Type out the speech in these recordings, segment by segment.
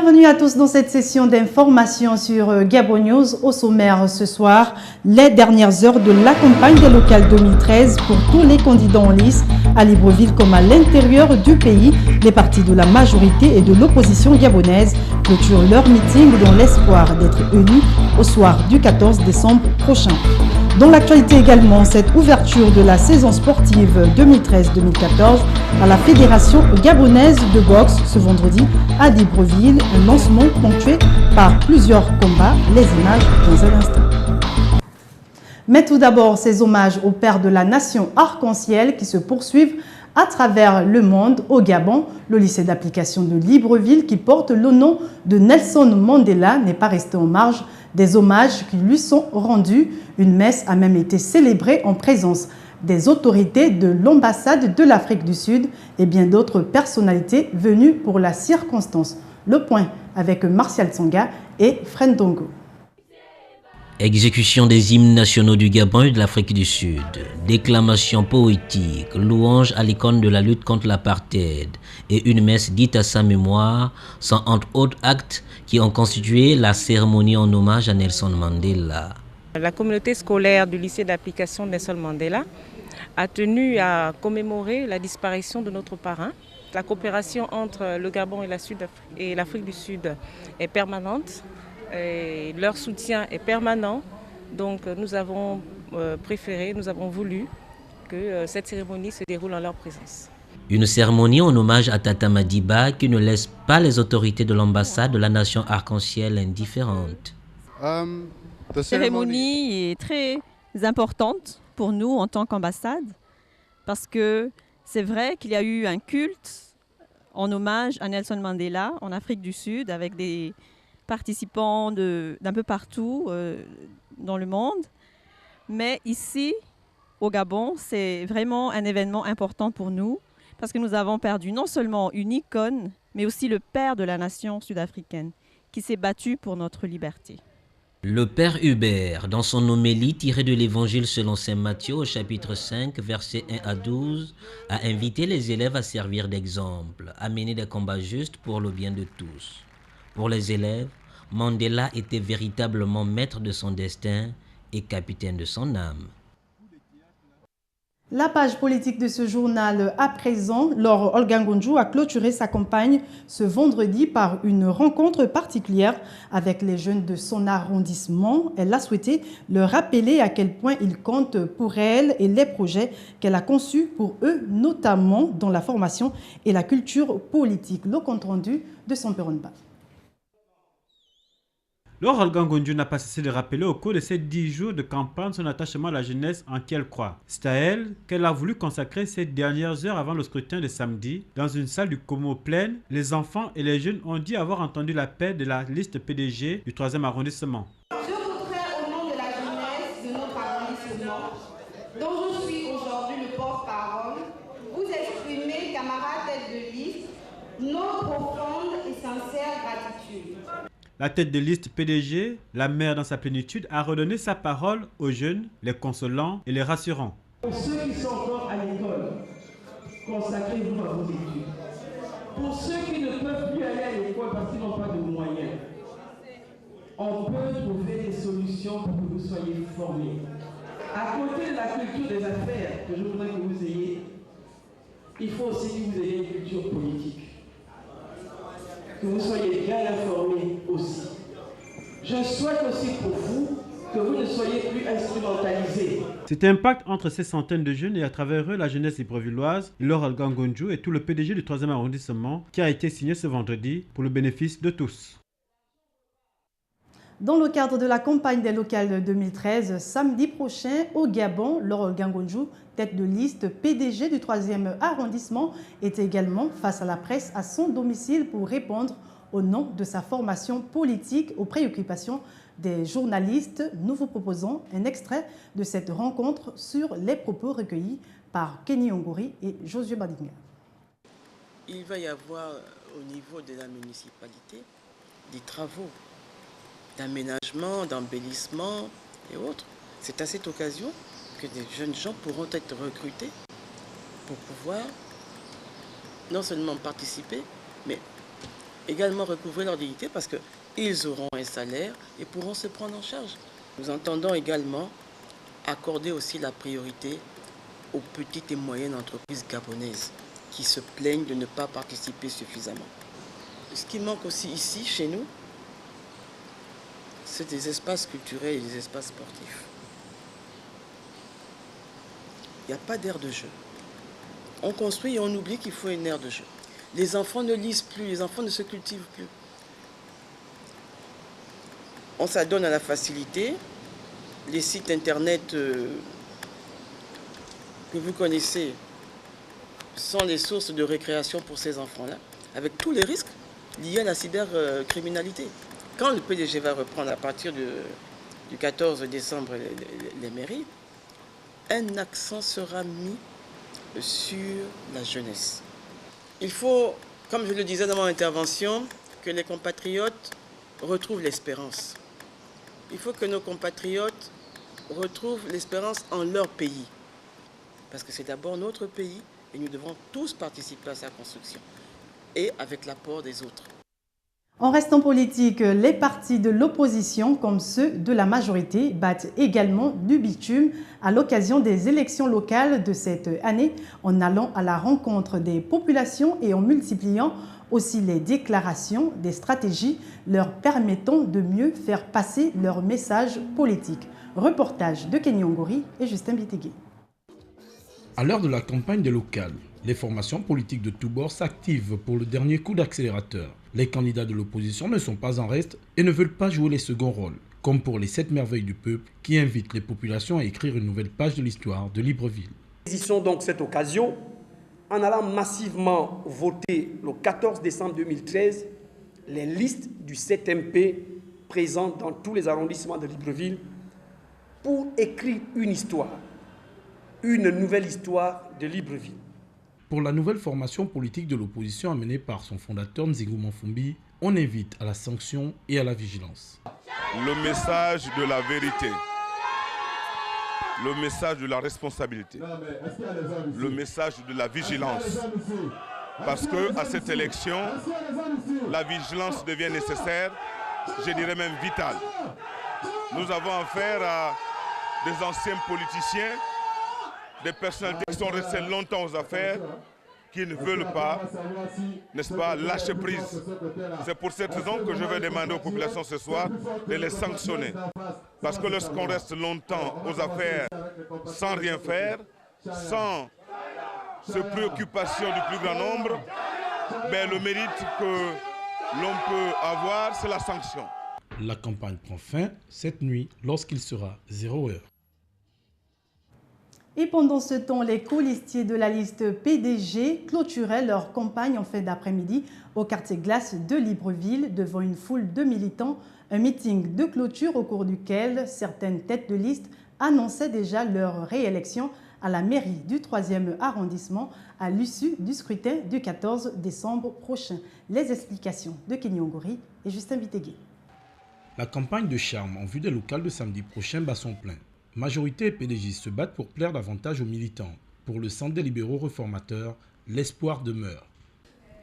Bienvenue à tous dans cette session d'information sur Gabon News. Au sommaire ce soir, les dernières heures de la campagne des locales 2013 pour tous les candidats en lice à Libreville comme à l'intérieur du pays. Les partis de la majorité et de l'opposition gabonaise clôturent leur meeting dans l'espoir d'être élus au soir du 14 décembre prochain. Dans l'actualité également, cette ouverture de la saison sportive 2013-2014 à la Fédération gabonaise de boxe ce vendredi à Libreville, un lancement ponctué par plusieurs combats, les images dans un instant. Mais tout d'abord, ces hommages aux pères de la nation arc-en-ciel qui se poursuivent à travers le monde. Au Gabon, le lycée d'application de Libreville, qui porte le nom de Nelson Mandela, n'est pas resté en marge des hommages qui lui sont rendus. Une messe a même été célébrée en présence des autorités de l'ambassade de l'Afrique du Sud et bien d'autres personnalités venues pour la circonstance. Le point avec Martial Tsanga et Frendongo. Exécution des hymnes nationaux du Gabon et de l'Afrique du Sud, déclamation poétique, louange à l'icône de la lutte contre l'apartheid et une messe dite à sa mémoire sont entre autres actes qui ont constitué la cérémonie en hommage à Nelson Mandela. La communauté scolaire du lycée d'application Nelson Mandela a tenu à commémorer la disparition de notre parrain. La coopération entre le Gabon et l'Afrique du Sud est permanente. Et leur soutien est permanent, donc nous avons voulu que cette cérémonie se déroule en leur présence. Une cérémonie en hommage à Tata Madiba qui ne laisse pas les autorités de l'ambassade de la nation arc-en-ciel indifférentes. La cérémonie est très importante pour nous en tant qu'ambassade parce que c'est vrai qu'il y a eu un culte en hommage à Nelson Mandela en Afrique du Sud avec des participants d'un peu partout dans le monde. Mais ici, au Gabon, c'est vraiment un événement important pour nous parce que nous avons perdu non seulement une icône, mais aussi le père de la nation sud-africaine qui s'est battu pour notre liberté. Le père Hubert, dans son homélie tirée de l'évangile selon saint Matthieu au chapitre 5, versets 1 à 12, a invité les élèves à servir d'exemple, à mener des combats justes pour le bien de tous. Pour les élèves, Mandela était véritablement maître de son destin et capitaine de son âme. La page politique de ce journal à présent, Laure Olgangonju a clôturé sa campagne ce vendredi par une rencontre particulière avec les jeunes de son arrondissement. Elle a souhaité leur rappeler à quel point ils comptent pour elle et les projets qu'elle a conçus pour eux, notamment dans la formation et la culture politique. Le compte rendu de son Peronba. Laure Olgangonju n'a pas cessé de rappeler au cours de ces 10 jours de campagne son attachement à la jeunesse en qui elle croit. C'est à elle qu'elle a voulu consacrer ces dernières heures avant le scrutin de samedi. Dans une salle du Como pleine, les enfants et les jeunes ont dit avoir entendu l'appel de la liste PDG du 3e arrondissement. Je voudrais, au nom de la jeunesse de notre arrondissement, dont je suis aujourd'hui le porte-parole, vous exprimer, camarades tête de liste, nos profondes et sincères gratitude. La tête de liste PDG, la mère dans sa plénitude, a redonné sa parole aux jeunes, les consolant et les rassurant. Pour ceux qui sont encore à l'école, consacrez-vous à vos études. Pour ceux qui ne peuvent plus aller à l'école parce qu'ils n'ont pas de moyens, on peut trouver des solutions pour que vous soyez formés. À côté de la culture des affaires que je voudrais que vous ayez, il faut aussi que vous ayez une culture politique. Que vous soyez bien informés aussi. Je souhaite aussi pour vous que vous ne soyez plus instrumentalisés. Cet impact entre ces centaines de jeunes et à travers eux la jeunesse librevilloise, Laure Olgangonju et tout le PDG du 3e arrondissement qui a été signé ce vendredi pour le bénéfice de tous. Dans le cadre de la campagne des locales 2013, samedi prochain au Gabon, Laure Olgangonju, tête de liste PDG du 3e arrondissement, est également face à la presse à son domicile pour répondre au nom de sa formation politique aux préoccupations des journalistes. Nous vous proposons un extrait de cette rencontre sur les propos recueillis par Kenny Ongori et Josué Badinga. Il va y avoir au niveau de la municipalité des travaux d'aménagement, d'embellissement et autres. C'est à cette occasion que des jeunes gens pourront être recrutés pour pouvoir non seulement participer, mais également recouvrer leur dignité parce qu'ils auront un salaire et pourront se prendre en charge. Nous entendons également accorder aussi la priorité aux petites et moyennes entreprises gabonaises qui se plaignent de ne pas participer suffisamment. Ce qui manque aussi ici, chez nous, c'est des espaces culturels et des espaces sportifs. Il n'y a pas d'aire de jeu. On construit et on oublie qu'il faut une aire de jeu. Les enfants ne lisent plus, les enfants ne se cultivent plus. On s'adonne à la facilité. Les sites internet que vous connaissez sont les sources de récréation pour ces enfants-là, avec tous les risques liés à la cybercriminalité. Quand le PDG va reprendre à partir du 14 décembre les mairies, un accent sera mis sur la jeunesse. Il faut, comme je le disais dans mon intervention, que les compatriotes retrouvent l'espérance. Il faut que nos compatriotes retrouvent l'espérance en leur pays. Parce que c'est d'abord notre pays et nous devons tous participer à sa construction. Et avec l'apport des autres. En restant politique, les partis de l'opposition, comme ceux de la majorité, battent également du bitume à l'occasion des élections locales de cette année, en allant à la rencontre des populations et en multipliant aussi les déclarations, des stratégies leur permettant de mieux faire passer leur message politique. Reportage de Kenny Ongori et Justin Bitégué. À l'heure de la campagne des locales, les formations politiques de tous bords s'activent pour le dernier coup d'accélérateur. Les candidats de l'opposition ne sont pas en reste et ne veulent pas jouer les seconds rôles, comme pour les 7 merveilles du peuple qui invitent les populations à écrire une nouvelle page de l'histoire de Libreville. Nous saisissons donc cette occasion en allant massivement voter le 14 décembre 2013 les listes du 7MP présentes dans tous les arrondissements de Libreville pour écrire une histoire, une nouvelle histoire de Libreville. Pour la nouvelle formation politique de l'opposition amenée par son fondateur Nzingu Mafumbi, on invite à la sanction et à la vigilance. Le message de la vérité, le message de la responsabilité, le message de la vigilance. Parce qu'à cette élection, la vigilance devient nécessaire, je dirais même vitale. Nous avons affaire à des anciens politiciens, des personnalités qui sont restées longtemps aux affaires, qui ne veulent pas, n'est-ce pas, lâcher prise. C'est pour cette raison que je vais demander aux populations ce soir de les sanctionner. Parce que lorsqu'on reste longtemps aux affaires sans rien faire, sans se préoccupation du plus grand nombre, ben, le mérite que l'on peut avoir, c'est la sanction. La campagne prend fin cette nuit lorsqu'il sera 0 heure. Et pendant ce temps, les colistiers de la liste PDG clôturaient leur campagne en fin d'après-midi au quartier Glace de Libreville devant une foule de militants. Un meeting de clôture au cours duquel certaines têtes de liste annonçaient déjà leur réélection à la mairie du 3e arrondissement à l'issue du scrutin du 14 décembre prochain. Les explications de Kenny Ongori et Justin Bitégué. La campagne de charme en vue des locales de samedi prochain bat son plein. Majorité et PDG se battent pour plaire davantage aux militants. Pour le Centre des libéraux réformateurs, l'espoir demeure.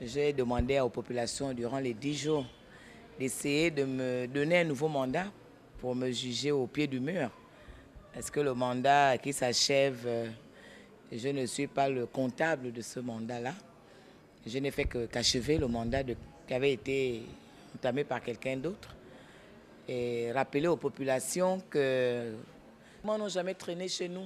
J'ai demandé aux populations durant les 10 jours d'essayer de me donner un nouveau mandat pour me juger au pied du mur. Est-ce que le mandat qui s'achève, je ne suis pas le comptable de ce mandat-là. Je n'ai fait qu'achever le mandat qui avait été entamé par quelqu'un d'autre. Et rappeler aux populations que n'ont jamais traîné chez nous.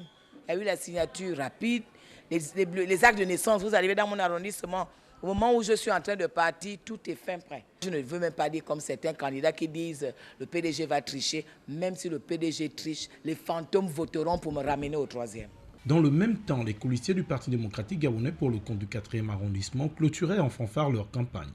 Il y a eu la signature rapide, les actes de naissance, vous arrivez dans mon arrondissement, au moment où je suis en train de partir, tout est fin prêt. Je ne veux même pas dire comme certains candidats qui disent le PDG va tricher. Même si le PDG triche, les fantômes voteront pour me ramener au 3e. Dans le même temps, les colistiers du Parti démocratique gabonais pour le compte du 4e arrondissement clôturaient en fanfare leur campagne.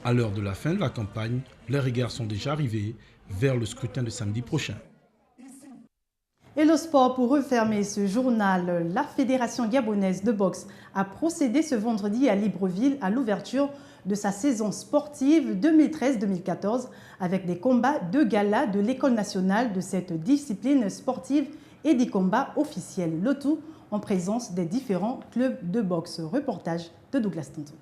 À l'heure de la fin de la campagne, les regards sont déjà arrivés vers le scrutin de samedi prochain. Et le sport, pour refermer ce journal, la Fédération gabonaise de boxe a procédé ce vendredi à Libreville à l'ouverture de sa saison sportive 2013-2014 avec des combats de gala de l'École nationale de cette discipline sportive et des combats officiels. Le tout en présence des différents clubs de boxe. Reportage de Douglas Tonton.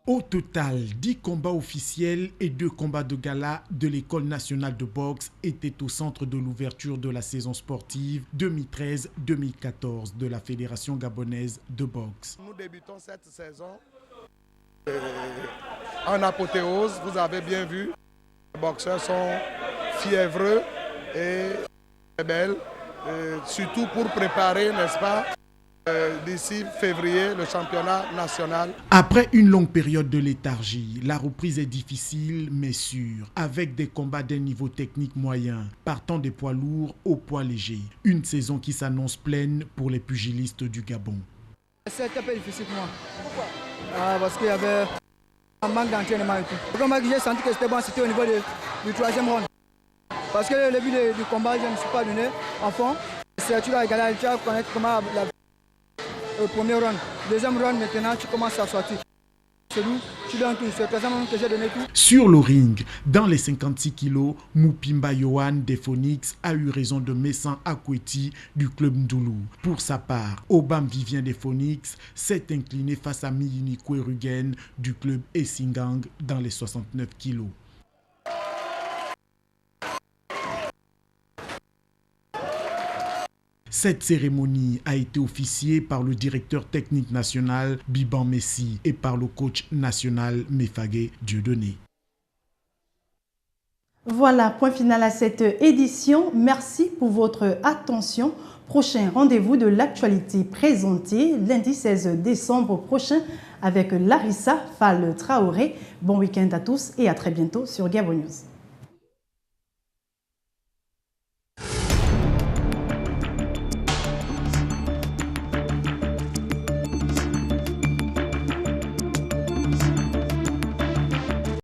Au total, 10 combats officiels et 2 combats de gala de l'École nationale de boxe étaient au centre de l'ouverture de la saison sportive 2013-2014 de la Fédération gabonaise de boxe. Nous débutons cette saison en apothéose, vous avez bien vu. Les boxeurs sont fiévreux et belles, surtout pour préparer, n'est-ce pas, d'ici février, le championnat national. Après une longue période de léthargie, la reprise est difficile mais sûre, avec des combats d'un niveau technique moyen, partant des poids lourds aux poids légers. Une saison qui s'annonce pleine pour les pugilistes du Gabon. C'était un peu difficile pour moi. Pourquoi? Parce qu'il y avait un manque d'entraînement et tout. Comme j'ai senti que c'était bon, c'était au niveau du 3e round. Parce que le début du combat, je ne me suis pas donné en fond. Tu vas égaler, tu vas connaître comment le premier round. Deuxième round, maintenant, tu commences à sortir. C'est nous, tu donnes tout. C'est le troisième round que j'ai donné tout. Sur le ring, dans les 56 kilos, Moupimba Yohan des Phoenix a eu raison de Messan Akweti du club Ndoulou. Pour sa part, Obam Vivien des Phoenix s'est incliné face à Miyini Kwerugen du club Essingang dans les 69 kilos. Cette cérémonie a été officiée par le directeur technique national Biban Messi et par le coach national Mefagé Dieudonné. Voilà, point final à cette édition. Merci pour votre attention. Prochain rendez-vous de l'actualité présenté lundi 16 décembre prochain avec Larissa Fall Traoré. Bon week-end à tous et à très bientôt sur Gabon News.